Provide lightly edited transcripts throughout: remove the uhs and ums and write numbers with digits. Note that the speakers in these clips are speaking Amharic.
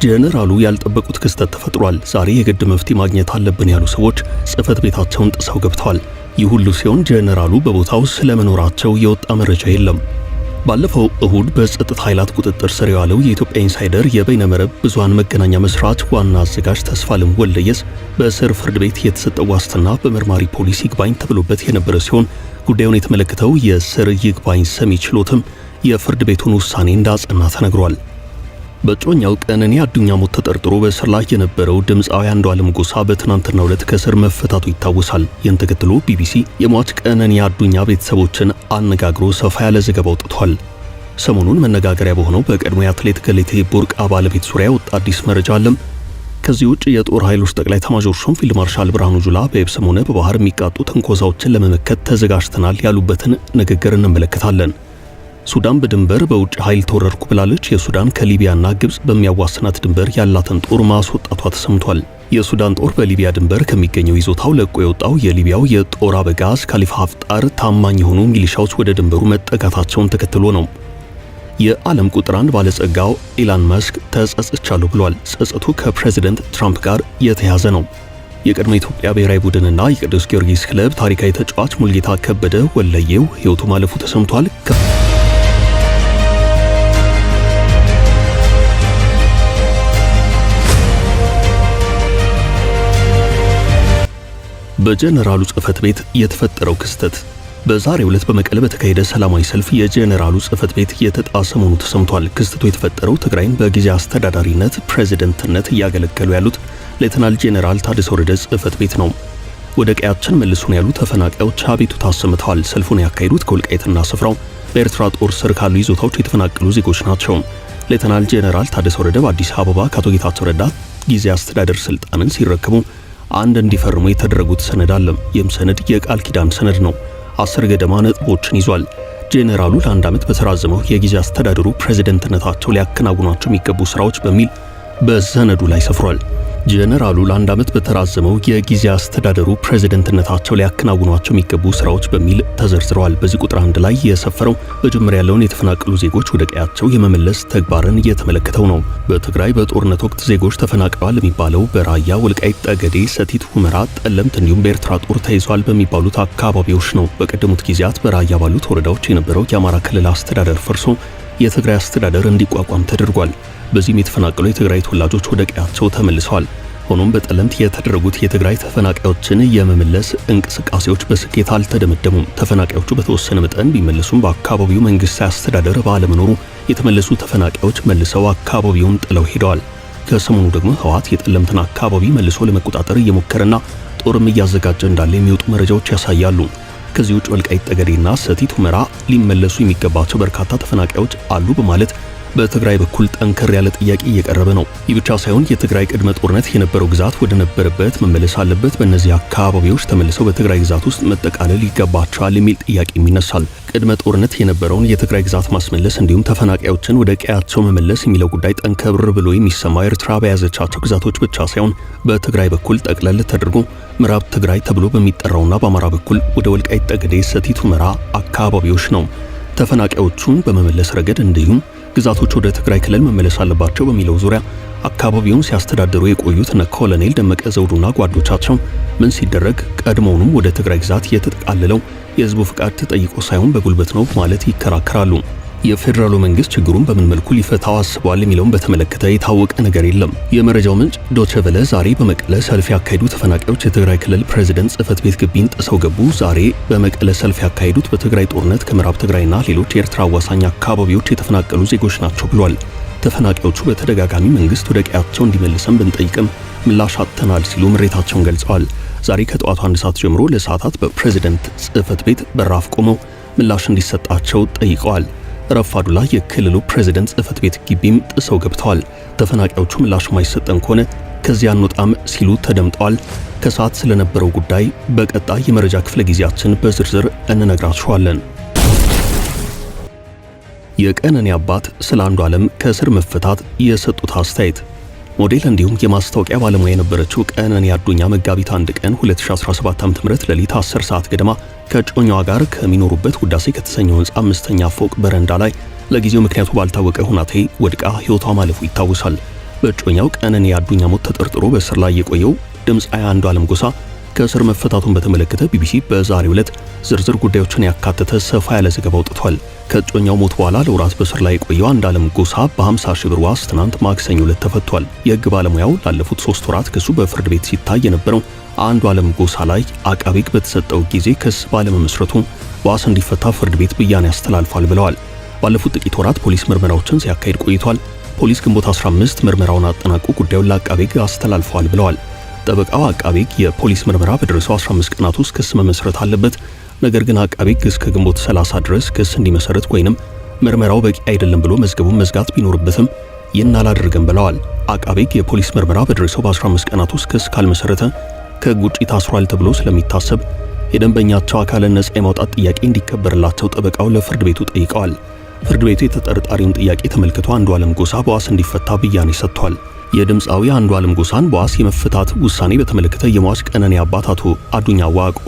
ጀነራሉ ያልጠበቁት ክስተት ተፈጥሯል። ዛሬ የግድ መፍትሄ ማግኘት አለብን ያሉ ሰዎች ጽሕፈት ቤታቸውን ጥሰው ገብተዋል። ይህ ሁሉ ሲሆን ጀነራሉ በቦታው ስለመኖራቸው የወጣ መረጃ የለም። ባለፈው እሁድ በጸጥታ ኃይላት ቁጥጥር ስር የዋለው የኢትዮጵያ ኢንሳይደር የበይነመረብ ብዙሃን መገናኛ መስራች ዋና አዘጋጅ ተስፋለም ወልደየስ በእስር ፍርድ ቤት የተሰጠው ዋስትና በመርማሪ ፖሊስ ይግባኝ ተብሎበት የነበረ ሲሆን ጉዳዩን የተመለከተው የእስር ይግባኝ ሰሚ ችሎትም የፍርድ ቤቱን ውሳኔ እንዳጸና ተነግሯል። በጮኛው ቀነኒ አዱኛ ሞት ተጠርጥሮ በእስር ላይ የነበረው ድምፃዊ አንዱዓለም ጎሳ በትናንትናው ዕለት ከእስር መፈታቱ ይታወሳል። ይህን ተከትሎ ቢቢሲ የሟች ቀነኒ አዱኛ ቤተሰቦችን አነጋግሮ ሰፋ ያለ ዘገባ አውጥቷል። ሰሞኑን መነጋገሪያ በሆነው በቀድሞ የአትሌት ገለቴ ቡርቃ ባለቤት ዙሪያ የወጣ አዲስ መረጃ አለም። ከዚህ ውጭ የጦር ኃይሎች ጠቅላይ ኤታማዦር ሹም ፊልድ ማርሻል ብርሃኑ ጁላ በየብስም ሆነ በባህር የሚቃጡ ትንኮሳዎችን ለመመከት ተዘጋጅተናል ያሉበትን ንግግር እንመለከታለን። ሱዳን በድንበር በውጭ ኃይል ተወረርኩ ብላለች። የሱዳን ከሊቢያና ግብጽ በሚያዋስናት ድንበር ያላትን ጦር ማስወጣቷ ተሰምቷል። የሱዳን ጦር በሊቢያ ድንበር ከሚገኘው ይዞታው ለቆ የወጣው የሊቢያው የጦር አበጋዝ ካሊፋ ሀፍጣር ታማኝ የሆኑ ሚሊሻዎች ወደ ድንበሩ መጠጋታቸውን ተከትሎ ነው። የዓለም ቁጥር 1 ባለጸጋው ኢላን መስክ ተጸጽቻለሁ ብሏል። ጸጸቱ ከፕሬዝዳንት ትራምፕ ጋር የተያዘ ነው። የቀድሞ ኢትዮጵያ ብሔራዊ ቡድንና የቅዱስ ጊዮርጊስ ክለብ ታሪካዊ ተጫዋች ሙልጌታ ከበደ ወለየው ሕይወቱ ማለፉ ተሰምቷል። በጀነራሉ ጽሕፈት ቤት የተፈጠረው ክስተት በዛሬው ዕለት በመቀለ በተካሄደ ሰላማዊ ሰልፍ የጀነራሉ ጽሕፈት ቤት የተጣሰ መሆኑ ተሰምቷል። ክስተቱ የተፈጠረው ትግራይን በጊዜያዊ አስተዳዳሪነት ፕሬዝዳንትነት እያገለገሉ ያሉት ሌተናል ጄኔራል ታደሰ ወረደ ጽሕፈት ቤት ነው። ወደ ቀያችን መልሱን ያሉ ተፈናቃዮች አቤቱታ አሰምተዋል። ሰልፉን ያካሄዱት ከወልቃይትና ስፍራው በኤርትራ ጦር ስር ካሉ ይዞታዎች የተፈናቀሉ ዜጎች ናቸው። ሌተናል ጄኔራል ታደሰ ወረደ በአዲስ አበባ ከአቶ ጌታቸው ረዳ ጊዜያዊ አስተዳደር ስልጣንን ሲረከቡ አንድ እንዲፈርሙ የተደረጉት ሰነድ አለ። ይህም ሰነድ የቃል ኪዳን ሰነድ ነው። 10 ገደማ ነጥቦችን ይዟል። ጄኔራሉ ለአንድ ዓመት በተራዘመው የጊዜያዊ አስተዳደሩ ፕሬዝዳንትነታቸው ሊያከናውኗቸው የሚገቡ ስራዎች በሚል በሰነዱ ላይ ሰፍሯል። ጄኔራሉ ለአንድ ዓመት በተራዘመው የጊዜያዊ አስተዳደሩ ፕሬዝዳንትነታቸው ሊያከናውኗቸው የሚገቡ ስራዎች በሚል ተዘርዝረዋል። በዚህ ቁጥር 1 ላይ የሰፈረው በጅምር ያለውን የተፈናቀሉ ዜጎች ወደ ቀያቸው የመመለስ ተግባርን እየተመለከተው ነው። በትግራይ በጦርነት ወቅት ዜጎች ተፈናቅለዋል የሚባለው በራያ፣ ወልቃይት ጠገዴ፣ ሰቲት ሁመራ፣ ጠለምት እንዲሁም በኤርትራ ጦር ተይዟል በሚባሉት አካባቢዎች ነው። በቀደሙት ጊዜያት በራያ ባሉት ወረዳዎች የነበረው የአማራ ክልል አስተዳደር ፈርሶ የትግራይ አስተዳደር እንዲቋቋም ተደርጓል። በዚህም የተፈናቀሉ የትግራይ ተወላጆች ወደ ቀያቸው ተመልሰዋል። ሆኖም በጠለምት የተደረጉት የትግራይ ተፈናቃዮችን የመመለስ እንቅስቃሴዎች በስኬት አልተደመደሙም። ተፈናቃዮቹ በተወሰነ መጠን ቢመለሱም በአካባቢው መንግስታዊ አስተዳደር ባለመኖሩ የተመለሱ ተፈናቃዮች መልሰው አካባቢውን ጥለው ሄደዋል። ከሰሞኑ ደግሞ ህወሓት የጠለምትን አካባቢ መልሶ ለመቆጣጠር እየሞከረና ጦርም እያዘጋጀ እንዳለ የሚወጡ መረጃዎች ያሳያሉ። ከዚህ ውጭ ወልቃይት ጠገዴና ሰቲት ሁመራ ሊመለሱ የሚገባቸው በርካታ ተፈናቃዮች አሉ በማለት በትግራይ በኩል ጠንከር ያለ ጥያቄ እየቀረበ ነው። ይህ ብቻ ሳይሆን የትግራይ ቅድመ ጦርነት የነበረው ግዛት ወደ ነበረበት መመለስ አለበት፣ በእነዚህ አካባቢዎች ተመልሰው በትግራይ ግዛት ውስጥ መጠቃለል ይገባቸዋል የሚል ጥያቄ ይነሳል። ቅድመ ጦርነት የነበረውን የትግራይ ግዛት ማስመለስ እንዲሁም ተፈናቃዮችን ወደ ቀያቸው መመለስ የሚለው ጉዳይ ጠንከር ብሎ የሚሰማው ኤርትራ በያዘቻቸው ግዛቶች ብቻ ሳይሆን በትግራይ በኩል ጠቅለል ተደርጎ ምዕራብ ትግራይ ተብሎ በሚጠራውና በአማራ በኩል ወደ ወልቃይት ጠገዴ፣ ሰቲት ሁመራ አካባቢዎች ነው። ተፈናቃዮቹን በመመለስ ረገድ እንዲሁም ግዛቶች ወደ ትግራይ ክልል መመለስ አለባቸው በሚለው ዙሪያ አካባቢውን ሲያስተዳድሩ የቆዩት ኮሎኔል ደመቀ ዘውዱና ጓዶቻቸው ምን ሲደረግ ቀድሞውንም ወደ ትግራይ ግዛት የተጠቃለለው የህዝቡ ፍቃድ ተጠይቆ ሳይሆን በጉልበት ነው ማለት ይከራከራሉ። የፌደራሉ መንግስት ችግሩን በምን መልኩ ሊፈታው አስቧል የሚለውን በተመለከተ የታወቀ ነገር የለም። የመረጃው ምንጭ ዶቼ ቬለ ዛሬ በመቀለ ሰልፍ ያካሄዱ ተፈናቃዮች የትግራይ ክልል ፕሬዝዳንት ጽሕፈት ቤት ግቢን ጥሰው ገቡ። ዛሬ በመቀለ ሰልፍ ያካሄዱት በትግራይ ጦርነት ከምዕራብ ትግራይና ሌሎች የኤርትራ አዋሳኝ አካባቢዎች የተፈናቀሉ ዜጎች ናቸው ብሏል። ተፈናቃዮቹ በተደጋጋሚ መንግስት ወደ ቀያቸው እንዲመልሰን ብንጠይቅም ምላሽ አጥተናል ሲሉ ምሬታቸውን ገልጸዋል። ዛሬ ከጠዋቱ 1 ሰዓት ጀምሮ ለሰዓታት በፕሬዝዳንት ጽሕፈት ቤት በራፍ ቆመው ምላሽ እንዲሰጣቸው ጠይቀዋል። ረፋዱ ላይ የክልሉ ፕሬዝዳንት ጽሕፈት ቤት ግቢም ጥሰው ገብተዋል። ተፈናቃዮቹ ምላሽ ማይሰጠን ከሆነ ከዚያ አንወጣም ሲሉ ተደምጠዋል። ከሰዓት ስለነበረው ጉዳይ በቀጣይ የመረጃ ክፍለ ጊዜያችን በዝርዝር እንነግራችኋለን። የቀነኒ አባት ስለ አንዱዓለም ከእስር መፈታት የሰጡት አስተያየት። ሞዴል እንዲሁም የማስታወቂያ ባለሙያ የነበረችው ቀነኒ አዱኛ መጋቢት 1 ቀን 2017 ዓ.ም ሌሊት 10 ሰዓት ገደማ ከጮኛዋ ጋር ከሚኖሩበት ውዳሴ ከተሰኘው ህንጻ 5ኛ ፎቅ በረንዳ ላይ ለጊዜው ምክንያቱ ባልታወቀ ሁናቴ ወድቃ ህይወቷ ማለፉ ይታወሳል። በእጮኛው ቀነኒ አዱኛ ሞት ተጠርጥሮ በእስር ላይ የቆየው ድምፃዊ አንዱዓለም ጎሳ ከእስር መፈታቱን በተመለከተ ቢቢሲ በዛሬው ዕለት ዝርዝር ጉዳዮችን ያካተተ ሰፋ ያለ ዘገባ አውጥቷል። ከእጮኛው ሞት በኋላ ለወራት በእስር ላይ የቆየው አንዱዓለም ጎሳ በ50 ሺህ ብር ዋስ ትናንት ማክሰኞ ዕለት ተፈቷል። የሕግ ባለሙያው ላለፉት 3 ወራት ክሱ በፍርድ ቤት ሲታይ የነበረው አንዱዓለም ጎሳ ላይ አቃቤ ሕግ በተሰጠው ጊዜ ክስ ባለመመስረቱ ዋስ እንዲፈታ ፍርድ ቤት ብያኔ አስተላልፏል ብለዋል። ባለፉት ጥቂት ወራት ፖሊስ ምርመራዎችን ሲያካሂድ ቆይቷል። ፖሊስ ግንቦት 15 ምርመራውን አጠናቆ ጉዳዩን ለአቃቤ ሕግ አስተላልፏል ብለዋል። ጠበቃው አቃቤ ሕግ የፖሊስ ምርመራ በደረሰው 15 ቀናት ውስጥ ክስ መመስረት አለበት፣ ነገር ግን አቃቤ ሕግ እስከ ግንቦት 30 ድረስ ክስ እንዲመሰረት ወይንም ምርመራው በቂ አይደለም ብሎ መዝገቡን መዝጋት ቢኖርበትም ይህን አላደረገም ብለዋል። አቃቤ ሕግ የፖሊስ ምርመራ በደረሰው በ15 ቀናት ውስጥ ክስ ካልመሰረተ ከሕግ ውጪ ታስሯል ተብሎ ስለሚታሰብ የደንበኛቸው አካልን ነጻ የማውጣት ጥያቄ እንዲከበርላቸው ጠበቃው ለፍርድ ቤቱ ጠይቀዋል። ፍርድ ቤቱ የተጠርጣሪውን ጥያቄ ተመልክቶ አንዱዓለም ጎሳ በዋስ እንዲፈታ ብያኔ ሰጥቷል። የድምፃዊ አንዱዓለም ጎሳን በዋስ የመፈታት ውሳኔ በተመለከተ የሟች ቀነኒ አባት አቶ አዱኛ ዋቆ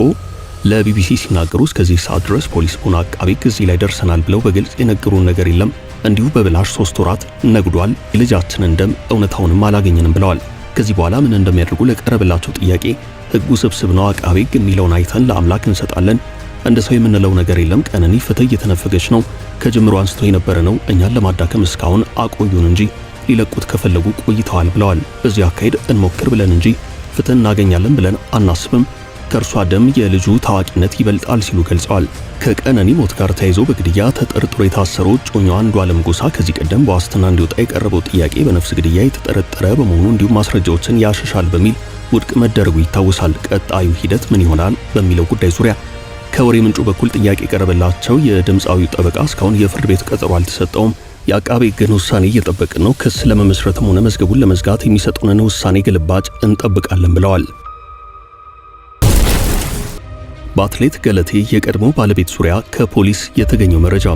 ለቢቢሲ ሲናገሩ እስከዚህ ሰዓት ድረስ ፖሊስ ሆነ አቃቤ ሕግ እዚህ ላይ ደርሰናል ብለው በግልጽ የነገሩን ነገር የለም። እንዲሁ በብላሽ 3 ወራት ነግዷል። የልጃችንን ደም እውነታውንም አላገኘንም ብለዋል። ከዚህ በኋላ ምን እንደሚያደርጉ ለቀረበላቸው ጥያቄ ሕጉ ስብስብ ነው፣ አቃቤ ሕግ የሚለውን አይተን ለአምላክ እንሰጣለን። እንደ ሰው የምንለው ነገር የለም። ቀነኒ ፍትህ እየተነፈገች ነው። ከጅምሮ አንስቶ የነበረ ነው። እኛን ለማዳከም እስካሁን አቆዩን እንጂ ሊለቁት ከፈለጉ ቆይተዋል ብለዋል። በዚህ አካሄድ እንሞክር ብለን እንጂ ፍትህ እናገኛለን ብለን አናስብም። ከእርሷ ደም የልጁ ታዋቂነት ይበልጣል ሲሉ ገልጸዋል። ከቀነኒ ሞት ጋር ተያይዞ በግድያ ተጠርጥሮ የታሰረው እጮኛው አንዱዓለም ጎሳ ከዚህ ቀደም በዋስትና እንዲወጣ የቀረበው ጥያቄ በነፍስ ግድያ የተጠረጠረ በመሆኑ እንዲሁም ማስረጃዎችን ያሸሻል በሚል ውድቅ መደረጉ ይታወሳል። ቀጣዩ ሂደት ምን ይሆናል በሚለው ጉዳይ ዙሪያ ከወሬ ምንጩ በኩል ጥያቄ የቀረበላቸው የድምፃዊው ጠበቃ እስካሁን የፍርድ ቤት ቀጠሮ አልተሰጠውም፣ የአቃቤ ሕግን ውሳኔ እየጠበቅን ነው፣ ክስ ለመመስረትም ሆነ መዝገቡን ለመዝጋት የሚሰጡንን ውሳኔ ግልባጭ እንጠብቃለን ብለዋል። በአትሌት ገለቴ የቀድሞ ባለቤት ዙሪያ ከፖሊስ የተገኘው መረጃ።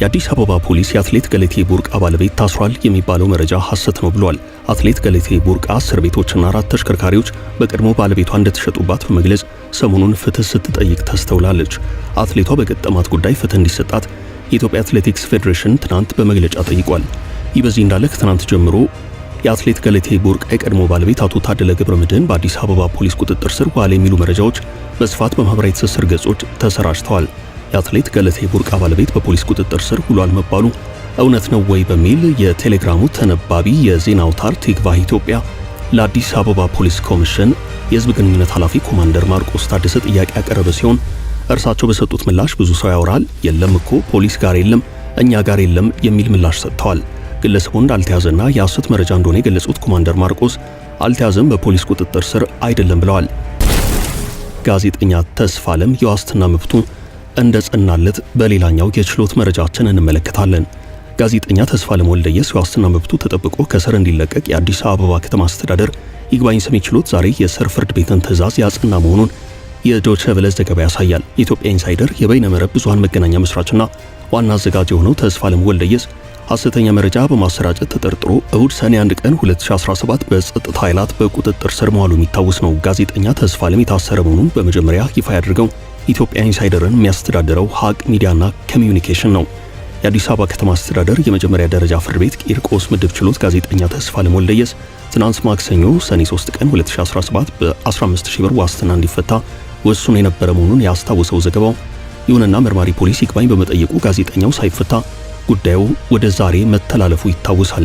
የአዲስ አበባ ፖሊስ የአትሌት ገለቴ ቡርቃ ባለቤት ታስሯል የሚባለው መረጃ ሐሰት ነው ብሏል። አትሌት ገለቴ ቡርቃ 10 ቤቶችና 4 ተሽከርካሪዎች በቀድሞ ባለቤቷ እንደተሸጡባት በመግለጽ ሰሞኑን ፍትህ ስትጠይቅ ተስተውላለች። አትሌቷ በገጠማት ጉዳይ ፍትህ እንዲሰጣት የኢትዮጵያ አትሌቲክስ ፌዴሬሽን ትናንት በመግለጫ ጠይቋል። ይህ በዚህ እንዳለ ከትናንት ጀምሮ የአትሌት ገለቴ ቡርቃ የቀድሞ ባለቤት አቶ ታደለ ገብረመድህን በአዲስ አበባ ፖሊስ ቁጥጥር ስር ዋለ የሚሉ መረጃዎች በስፋት በማህበራዊ ትስስር ገጾች ተሰራጭተዋል። የአትሌት ገለቴ ቡርቃ ባለቤት በፖሊስ ቁጥጥር ስር ውሏል መባሉ እውነት ነው ወይ በሚል የቴሌግራሙ ተነባቢ የዜና አውታር ቲክቫህ ኢትዮጵያ ለአዲስ አበባ ፖሊስ ኮሚሽን የህዝብ ግንኙነት ኃላፊ ኮማንደር ማርቆስ ታደሰ ጥያቄ ያቀረበ ሲሆን እርሳቸው በሰጡት ምላሽ ብዙ ሰው ያወራል፣ የለም እኮ ፖሊስ ጋር የለም፣ እኛ ጋር የለም የሚል ምላሽ ሰጥተዋል። ግለሰቡ እንዳልተያዘና የሐሰት መረጃ እንደሆነ የገለጹት ኮማንደር ማርቆስ አልተያዘም፣ በፖሊስ ቁጥጥር ስር አይደለም ብለዋል። ጋዜጠኛ ተስፋለም የዋስትና መብቱ እንደጸናለት በሌላኛው የችሎት መረጃችን እንመለከታለን። ጋዜጠኛ ተስፋለም ወልደየስ የዋስትና መብቱ ተጠብቆ ከስር እንዲለቀቅ የአዲስ አበባ ከተማ አስተዳደር ይግባኝ ሰሚ ችሎት ዛሬ የስር ፍርድ ቤትን ትዕዛዝ ያጸና መሆኑን የዶቼ ቬለ ዘገባ ያሳያል። የኢትዮጵያ ኢንሳይደር የበይነ መረብ ብዙሃን መገናኛ መስራችና ዋና አዘጋጅ የሆነው ተስፋለም ወልደየስ ሐሰተኛ መረጃ በማሰራጨት ተጠርጥሮ እሁድ ሰኔ 1 ቀን 2017 በጸጥታ ኃይላት በቁጥጥር ስር መዋሉ የሚታወስ ነው። ጋዜጠኛ ተስፋለም የታሰረ መሆኑን በመጀመሪያ ይፋ ያደርገው ኢትዮጵያ ኢንሳይደርን የሚያስተዳድረው ሀቅ ሚዲያና ኮሚዩኒኬሽን ነው። የአዲስ አበባ ከተማ አስተዳደር የመጀመሪያ ደረጃ ፍርድ ቤት ቂርቆስ ምድብ ችሎት ጋዜጠኛ ተስፋለም ወልደየስ ትናንት ማክሰኞ ሰኔ 3 ቀን 2017 በ15000 ብር ዋስትና እንዲፈታ ወስኖ የነበረ መሆኑን ያስታወሰው ዘገባው፣ ይሁንና መርማሪ ፖሊስ ይግባኝ በመጠየቁ ጋዜጠኛው ሳይፈታ ጉዳዩ ወደ ዛሬ መተላለፉ ይታወሳል።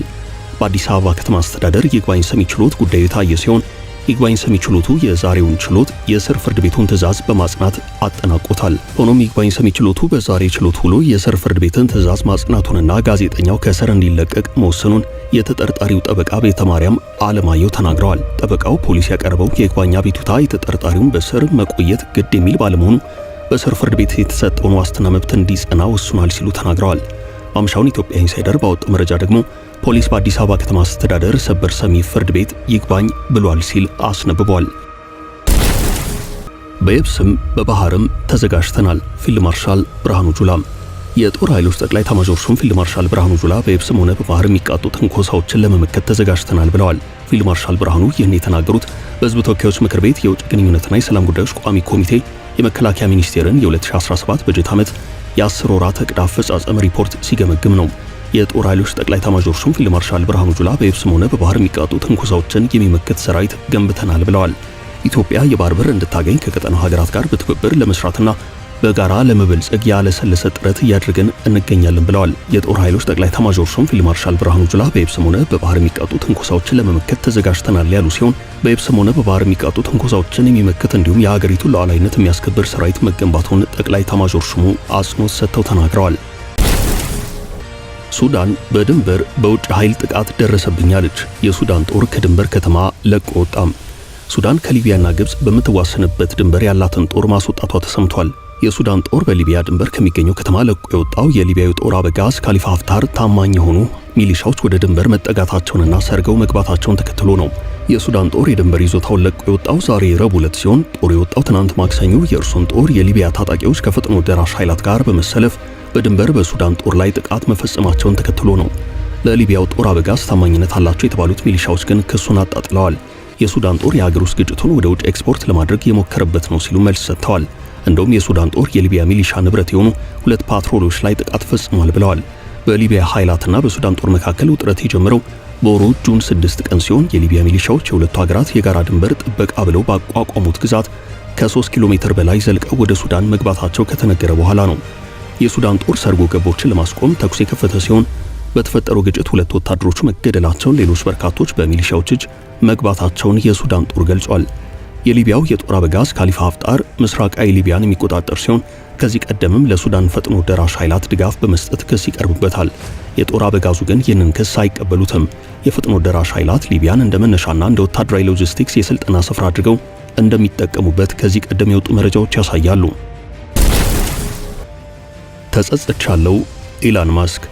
በአዲስ አበባ ከተማ አስተዳደር ይግባኝ ሰሚ ችሎት ጉዳዩ የታየ ሲሆን ይግባኝ ሰሚ ችሎቱ የዛሬውን ችሎት የስር ፍርድ ቤቱን ትዕዛዝ በማጽናት አጠናቆታል። ሆኖም ይግባኝ ሰሚ ችሎቱ በዛሬ ችሎት ውሎ የስር ፍርድ ቤትን ትዕዛዝ ማጽናቱንና ጋዜጠኛው ከስር እንዲለቀቅ መወሰኑን የተጠርጣሪው ጠበቃ ቤተማርያም አለማየሁ ተናግረዋል። ጠበቃው ፖሊስ ያቀረበው የይግባኝ አቤቱታ የተጠርጣሪውን በስር መቆየት ግድ የሚል ባለመሆኑ በስር ፍርድ ቤት የተሰጠውን ዋስትና መብት እንዲጸና ወስኗል ሲሉ ተናግረዋል። ማምሻውን ኢትዮጵያ ኢንሳይደር ባወጣው መረጃ ደግሞ ፖሊስ በአዲስ አበባ ከተማ አስተዳደር ሰበር ሰሚ ፍርድ ቤት ይግባኝ ብሏል ሲል አስነብቧል። በየብስም በባህርም ተዘጋጅተናል። ፊልድ ማርሻል ብርሃኑ ጁላ። የጦር ኃይሎች ጠቅላይ ኤታማዦር ሹም ፊልድ ማርሻል ብርሃኑ ጁላ በየብስም ሆነ በባህር የሚቃጡ ትንኮሳዎችን ለመመከት ተዘጋጅተናል ብለዋል። ፊልድ ማርሻል ብርሃኑ ይህን የተናገሩት በሕዝብ ተወካዮች ምክር ቤት የውጭ ግንኙነትና የሰላም ጉዳዮች ቋሚ ኮሚቴ የመከላከያ ሚኒስቴርን የ2017 በጀት ዓመት የ10 ወራት ዕቅድ አፈጻጸም ሪፖርት ሲገመግም ነው። የጦር ኃይሎች ጠቅላይ ኤታማዦር ሹም ፊልድ ማርሻል ብርሃኑ ጁላ በየብስም ሆነ በባህር የሚቃጡ ትንኮሳዎችን የሚመክት ሰራዊት ገንብተናል ብለዋል። ኢትዮጵያ የባህር በር እንድታገኝ ከቀጠናው ሀገራት ጋር በትብብር ለመስራትና በጋራ ለመበልጸግ ያለሰለሰ ጥረት እያደረግን እንገኛለን ብለዋል። የጦር ኃይሎች ጠቅላይ ኤታማዦር ሹም ፊልድ ማርሻል ብርሃኑ ጁላ በየብስም ሆነ በባህር የሚቃጡ ትንኮሳዎችን ለመመከት ተዘጋጅተናል ያሉ ሲሆን በየብስም ሆነ በባህር የሚቃጡ ትንኮሳዎችን የሚመክት እንዲሁም የሀገሪቱን ሉዓላዊነት የሚያስከብር ሰራዊት መገንባቱን ጠቅላይ ኤታማዦር ሹሙ አጽንኦት ሰጥተው ተናግረዋል። ሱዳን በድንበር በውጭ ኃይል ጥቃት ደረሰብኝ አለች። የሱዳን ጦር ከድንበር ከተማ ለቆ ወጣም። ሱዳን ከሊቢያና ግብጽ በምትዋሰንበት ድንበር ያላትን ጦር ማስወጣቷ ተሰምቷል። የሱዳን ጦር በሊቢያ ድንበር ከሚገኘው ከተማ ለቆ የወጣው የሊቢያው ጦር አበጋዝ ካሊፋ ሀፍታር ታማኝ የሆኑ ሚሊሻዎች ወደ ድንበር መጠጋታቸውንና ሰርገው መግባታቸውን ተከትሎ ነው። የሱዳን ጦር የድንበር ይዞታውን ለቆ የወጣው ዛሬ ረቡዕ ዕለት ሲሆን ጦሩ የወጣው ትናንት ማክሰኞ የእርሱን ጦር የሊቢያ ታጣቂዎች ከፈጥኖ ደራሽ ኃይላት ጋር በመሰለፍ በድንበር በሱዳን ጦር ላይ ጥቃት መፈጸማቸውን ተከትሎ ነው። ለሊቢያው ጦር አበጋዝ ታማኝነት አላቸው የተባሉት ሚሊሻዎች ግን ክሱን አጣጥለዋል። የሱዳን ጦር የሀገር ውስጥ ግጭቱን ወደ ውጭ ኤክስፖርት ለማድረግ የሞከረበት ነው ሲሉ መልስ ሰጥተዋል። እንደውም የሱዳን ጦር የሊቢያ ሚሊሻ ንብረት የሆኑ 2 ፓትሮሎች ላይ ጥቃት ፈጽሟል ብለዋል። በሊቢያ ኃይላትና በሱዳን ጦር መካከል ውጥረት የጀመረው በወሩ ጁን 6 ቀን ሲሆን የሊቢያ ሚሊሻዎች የሁለቱ ሀገራት የጋራ ድንበር ጥበቃ ብለው ባቋቋሙት ግዛት ከ3 ኪሎ ሜትር በላይ ዘልቀው ወደ ሱዳን መግባታቸው ከተነገረ በኋላ ነው። የሱዳን ጦር ሰርጎ ገቦችን ለማስቆም ተኩስ የከፈተ ሲሆን በተፈጠረው ግጭት 2 ወታደሮች መገደላቸውን፣ ሌሎች በርካቶች በሚሊሻዎች እጅ መግባታቸውን የሱዳን ጦር ገልጿል። የሊቢያው የጦር አበጋዝ ካሊፋ ሀፍጣር ምስራቃዊ ሊቢያን የሚቆጣጠር ሲሆን ከዚህ ቀደምም ለሱዳን ፈጥኖ ደራሽ ኃይላት ድጋፍ በመስጠት ክስ ይቀርብበታል። የጦር አበጋዙ ግን ይህንን ክስ አይቀበሉትም። የፈጥኖ ደራሽ ኃይላት ሊቢያን እንደ መነሻና እንደ ወታደራዊ ሎጂስቲክስ የስልጠና ስፍራ አድርገው እንደሚጠቀሙበት ከዚህ ቀደም የወጡ መረጃዎች ያሳያሉ። ተጸጽቻለሁ ኢላን መስክ።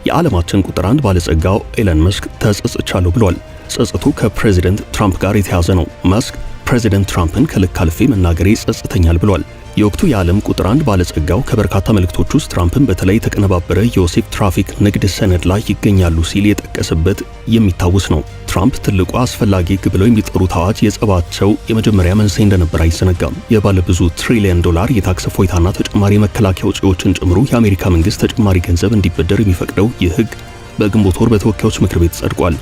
የዓለማችን ቁጥር 1 ባለጸጋው ኢላን መስክ ተጸጽቻለሁ ብሏል። ጸጸቱ ከፕሬዚደንት ትራምፕ ጋር የተያዘ ነው። መስክ ፕሬዚደንት ትራምፕን ከልክ አልፌ መናገሬ ጸጽተኛል ብሏል። የወቅቱ የዓለም ቁጥር 1 ባለጸጋው ከበርካታ መልእክቶች ውስጥ ትራምፕን በተለይ የተቀነባበረ የወሲብ ትራፊክ ንግድ ሰነድ ላይ ይገኛሉ ሲል የጠቀሰበት የሚታወስ ነው። ትራምፕ ትልቁ አስፈላጊ ሕግ ብለው የሚጠሩት አዋጅ የጸባቸው የመጀመሪያ መንስኤ እንደነበር አይዘነጋም። የባለብዙ ትሪሊየን ዶላር የታክስ እፎይታና ተጨማሪ መከላከያ ወጪዎችን ጨምሮ የአሜሪካ መንግስት ተጨማሪ ገንዘብ እንዲበደር የሚፈቅደው ይህ ሕግ በግንቦት ወር በተወካዮች ምክር ቤት ጸድቋል።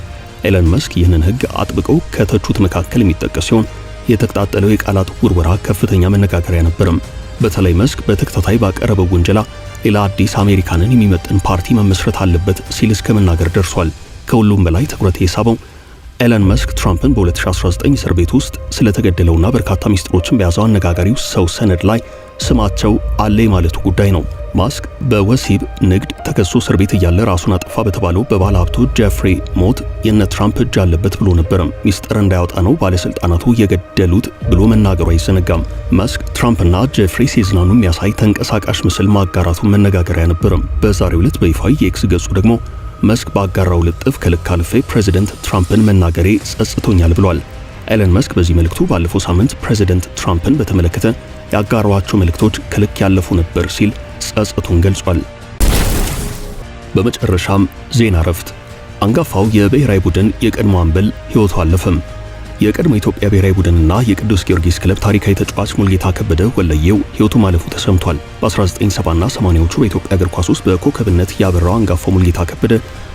ኤለን መስክ ይህንን ሕግ አጥብቀው ከተቹት መካከል የሚጠቀስ ሲሆን የተቀጣጠለው የቃላት ውርወራ ከፍተኛ መነጋገሪያ ነበርም። በተለይ መስክ በተከታታይ ባቀረበው ውንጀላ ሌላ አዲስ አሜሪካንን የሚመጥን ፓርቲ መመስረት አለበት ሲል እስከ መናገር ደርሷል። ከሁሉም በላይ ትኩረት የሳበው ኤለን መስክ ትራምፕን በ2019 እስር ቤት ውስጥ ስለተገደለውና በርካታ ሚስጥሮችን በያዘው አነጋጋሪው ሰው ሰነድ ላይ ስማቸው አለ የማለቱ ጉዳይ ነው። ማስክ በወሲብ ንግድ ተከሶ እስር ቤት እያለ ራሱን አጠፋ በተባለው በባለ ሀብቱ ጄፍሪ ሞት የነ ትራምፕ እጅ አለበት ብሎ ነበርም። ሚስጥር እንዳያወጣ ነው ባለስልጣናቱ የገደሉት ብሎ መናገሩ አይዘነጋም። መስክ ትራምፕና ጄፍሪ ሲዝናኑ የሚያሳይ ተንቀሳቃሽ ምስል ማጋራቱን መነጋገሪያ ነበርም። በዛሬው ዕለት በይፋዊ የኤክስ ገጹ ደግሞ መስክ ባጋራው ልጥፍ ከልክ አልፌ ፕሬዚደንት ትራምፕን መናገሬ ጸጽቶኛል ብሏል። ኤለን መስክ በዚህ መልእክቱ ባለፈው ሳምንት ፕሬዚደንት ትራምፕን በተመለከተ ያጋሯቸው መልእክቶች ከልክ ያለፉ ነበር ሲል ጸጸቱን ገልጿል። በመጨረሻም ዜና እረፍት። አንጋፋው የብሔራዊ ቡድን የቀድሞ አምበል ሕይወቱ አለፈም። የቀድሞ ኢትዮጵያ ብሔራዊ ቡድንና የቅዱስ ጊዮርጊስ ክለብ ታሪካዊ ተጫዋች ሙልጌታ ከበደ ወለየው ሕይወቱ ማለፉ ተሰምቷል። በ1970ና 80ዎቹ በኢትዮጵያ እግር ኳስ ውስጥ በኮከብነት ያበራው አንጋፋው ሙልጌታ ከበደ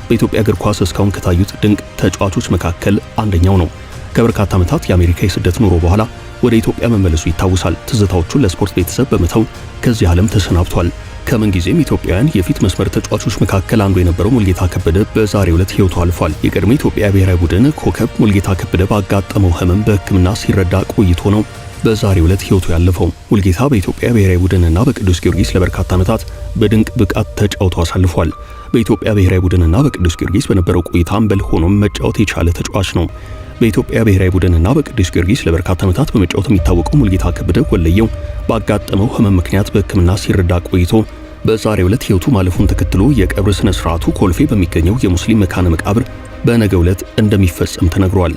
በኢትዮጵያ እግር ኳስ እስካሁን ከታዩት ድንቅ ተጫዋቾች መካከል አንደኛው ነው። ከበርካታ ዓመታት የአሜሪካ የስደት ኑሮ በኋላ ወደ ኢትዮጵያ መመለሱ ይታወሳል። ትዝታዎቹን ለስፖርት ቤተሰብ በመተው ከዚህ ዓለም ተሰናብቷል። ከምን ጊዜም ኢትዮጵያውያን የፊት መስመር ተጫዋቾች መካከል አንዱ የነበረው ሙልጌታ ከበደ በዛሬው ዕለት ሕይወቱ አልፏል። የቀድሞ ኢትዮጵያ ብሔራዊ ቡድን ኮከብ ሙልጌታ ከበደ ባጋጠመው ሕመም በሕክምና ሲረዳ ቆይቶ ነው በዛሬው ዕለት ሕይወቱ ያለፈው። ሙልጌታ በኢትዮጵያ ብሔራዊ ቡድንና በቅዱስ ጊዮርጊስ ለበርካታ ዓመታት በድንቅ ብቃት ተጫውቶ አሳልፏል። በኢትዮጵያ ብሔራዊ ቡድንና በቅዱስ ጊዮርጊስ በነበረው ቆይታ አምበል ሆኖም መጫወት የቻለ ተጫዋች ነው። በኢትዮጵያ ብሔራዊ ቡድንና በቅዱስ ጊዮርጊስ ለበርካታ ዓመታት በመጫወት የሚታወቀው ሙልጌታ ከበደ ወለየው ባጋጠመው ሕመም ምክንያት በሕክምና ሲረዳ ቆይቶ በዛሬው ዕለት ሕይወቱ ማለፉን ተከትሎ የቀብር ስነ ስርዓቱ ኮልፌ በሚገኘው የሙስሊም መካነ መቃብር በነገው ዕለት እንደሚፈጸም ተነግሯል።